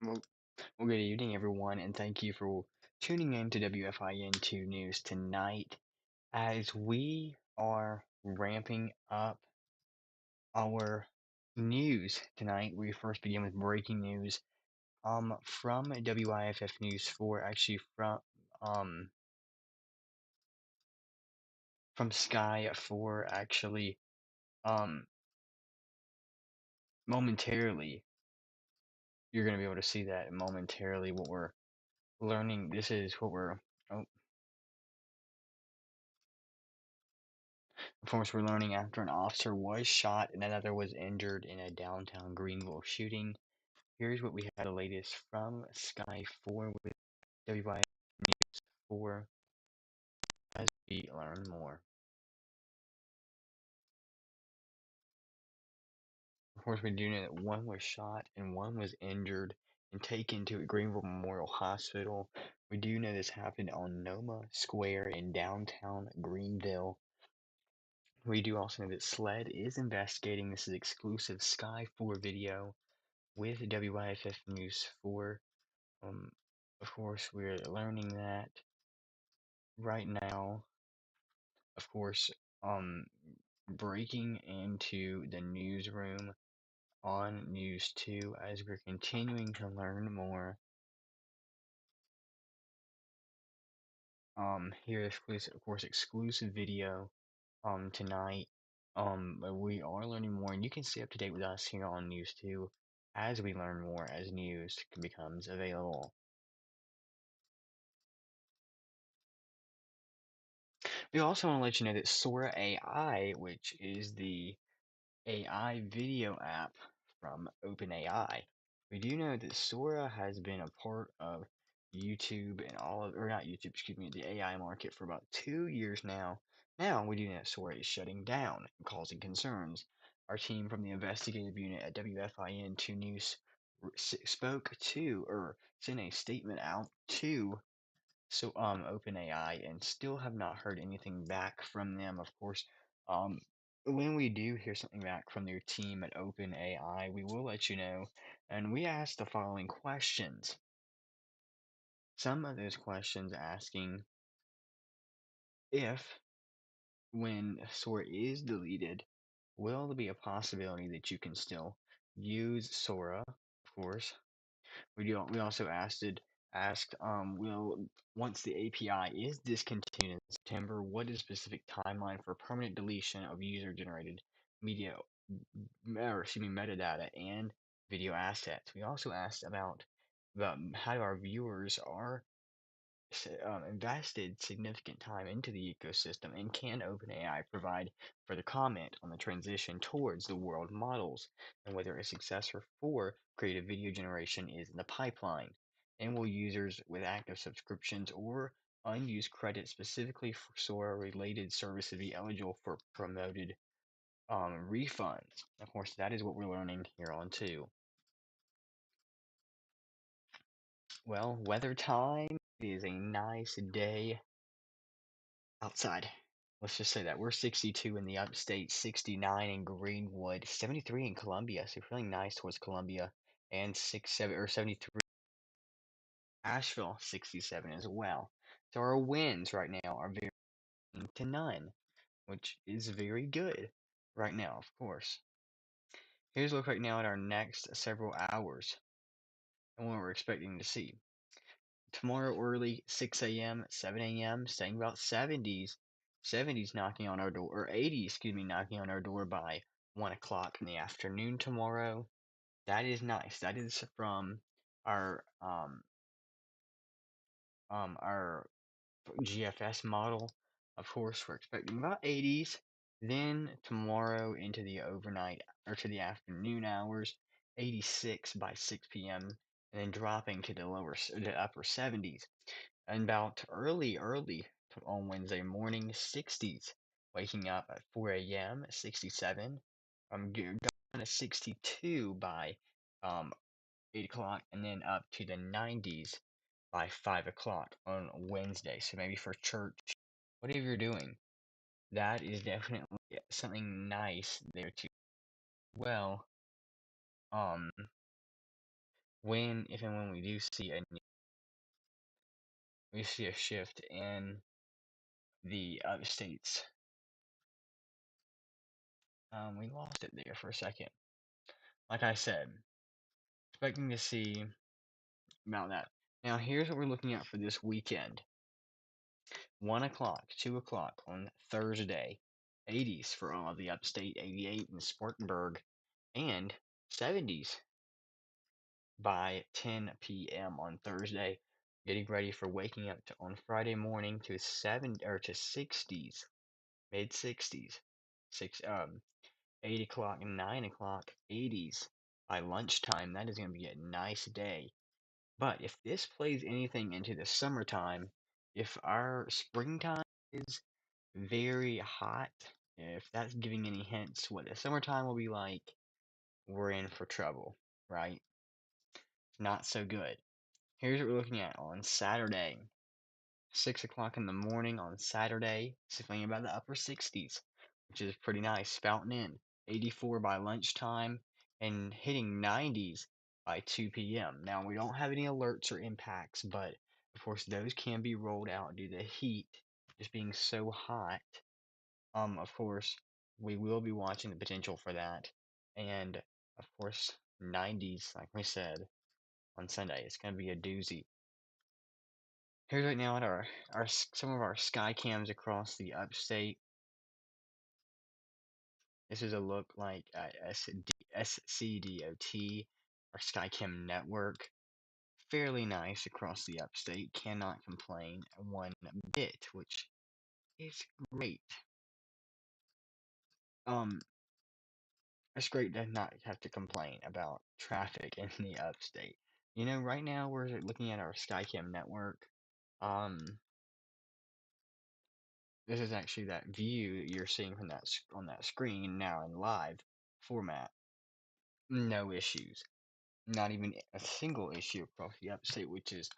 Well, good evening, everyone, and thank you for tuning in to WFIN 2 News tonight. As we are ramping up our news tonight, we first begin with breaking news from WIFF News 4, actually from Sky 4, actually um momentarily. You're going to be able to see that momentarily what we're learning. This is what we're oh, Of course, we're learning after an officer was shot and another was injured in a downtown Greenville shooting. Here's what we have the latest from Sky 4 with WI News 4 as we learn more. Of course, we do know that one was shot and one was injured and taken to Greenville Memorial Hospital. We do know this happened on Noma Square in downtown Greenville. We do also know that SLED is investigating. This is exclusive Sky 4 video with WIFF News 4. Um, of course, we're learning that right now. Of course, um, breaking into the newsroom on News 2 as we're continuing to learn more. Here, exclusive, of course, exclusive video tonight. We are learning more, and you can stay up to date with us here on News 2 as we learn more as news becomes available. We also want to let you know that Sora AI, which is the AI video app from OpenAI, we do know that Sora has been a part of YouTube and or not YouTube, excuse me, the AI market for about 2 years now. Now we do know that Sora is shutting down and causing concerns. Our team from the investigative unit at WFIN 2 News spoke to, or sent a statement out to OpenAI, and still have not heard anything back from them. Of course, when we do hear something back from their team at OpenAI, we will let you know. And we asked the following questions. Some of those questions asking if, when Sora is deleted, will there be a possibility that you can still use Sora? Of course, we also asked will once the API is discontinued in September, what is the specific timeline for permanent deletion of user generated media or excuse me metadata and video assets. We also asked about how our viewers are invested significant time into the ecosystem, and can OpenAI provide further comment on the transition towards the world models and whether a successor for creative video generation is in the pipeline? And will users with active subscriptions or unused credit specifically for Sora related services be eligible for promoted refunds? Of course, that is what we're learning here on too. Well, weather time. It is a nice day outside. Let's just say that we're 62 in the upstate, 69 in Greenwood, 73 in Columbia, so feeling nice towards Columbia, and 73 Asheville, 67 as well. So our winds right now are very to none, which is very good right now, of course. Here's a look right now at our next several hours and what we're expecting to see. Tomorrow early, 6 a.m., 7 a.m., staying about 70s. 70s knocking on our door, or 80s, excuse me, knocking on our door by 1 o'clock in the afternoon tomorrow. That is nice. That is from our our GFS model. Of course, we're expecting about 80s. Then tomorrow into the overnight or to the afternoon hours, 86 by 6 p.m. and then dropping to the upper 70s. And about early on Wednesday morning, 60s. Waking up at 4 a.m., 67. Down to 62 by 8 o'clock, and then up to the 90s by 5 o'clock on Wednesday. So maybe for church, whatever you're doing, that is definitely something nice there too. Well, um, when, if and when we do see we see a shift in the upstates. We lost it there for a second. Like I said, expecting to see about that. Now, here's what we're looking at for this weekend: 1 o'clock, 2 o'clock on Thursday, 80s for all of the upstate, 88 in Spartanburg, and 70s by 10 p.m. on Thursday. Getting ready for waking up on Friday morning to 60s, mid 60s, 8 o'clock and 9 o'clock, 80s by lunchtime. That is going to be a nice day. But if this plays anything into the summertime, if our springtime is very hot, if that's giving any hints what the summertime will be like, we're in for trouble, right? Not so good. Here's what we're looking at on Saturday. 6 o'clock in the morning on Saturday, something about the upper 60s, which is pretty nice, spouting in. 84 by lunchtime and hitting 90s by 2 p.m. Now, we don't have any alerts or impacts, but of course, those can be rolled out due to the heat just being so hot. Of course, we will be watching the potential for that. And of course, 90s, like we said, on Sunday. It's going to be a doozy. Here's right now at some of our sky cams across the upstate. This is a look like SCDOT, our Skycam network. Fairly nice across the upstate. Cannot complain one bit, which is great. It's great to not have to complain about traffic in the upstate. You know, right now we're looking at our Skycam network. This is actually that view you're seeing from that on that screen now in live format. No issues. Not even a single issue across the upstate, which is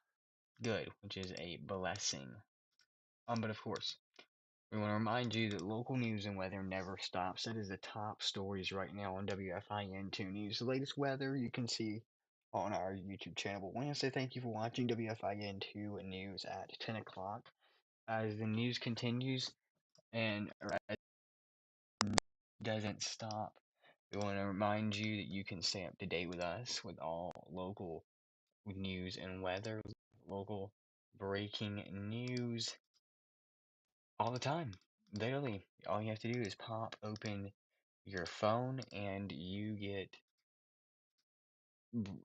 good, which is a blessing. But of course, we want to remind you that local news and weather never stops. That is the top stories right now on WFIN 2 News. The latest weather you can see on our YouTube channel. But I want to say thank you for watching WFIN 2 News at 10 o'clock. As the news continues and doesn't stop, we want to remind you that you can stay up to date with us with all local news and weather, local breaking news all the time, daily. All you have to do is pop open your phone and you get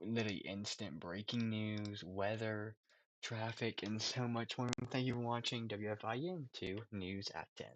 literally instant breaking news, weather, traffic, and so much more. Thank you for watching WFIN 2 News at 10.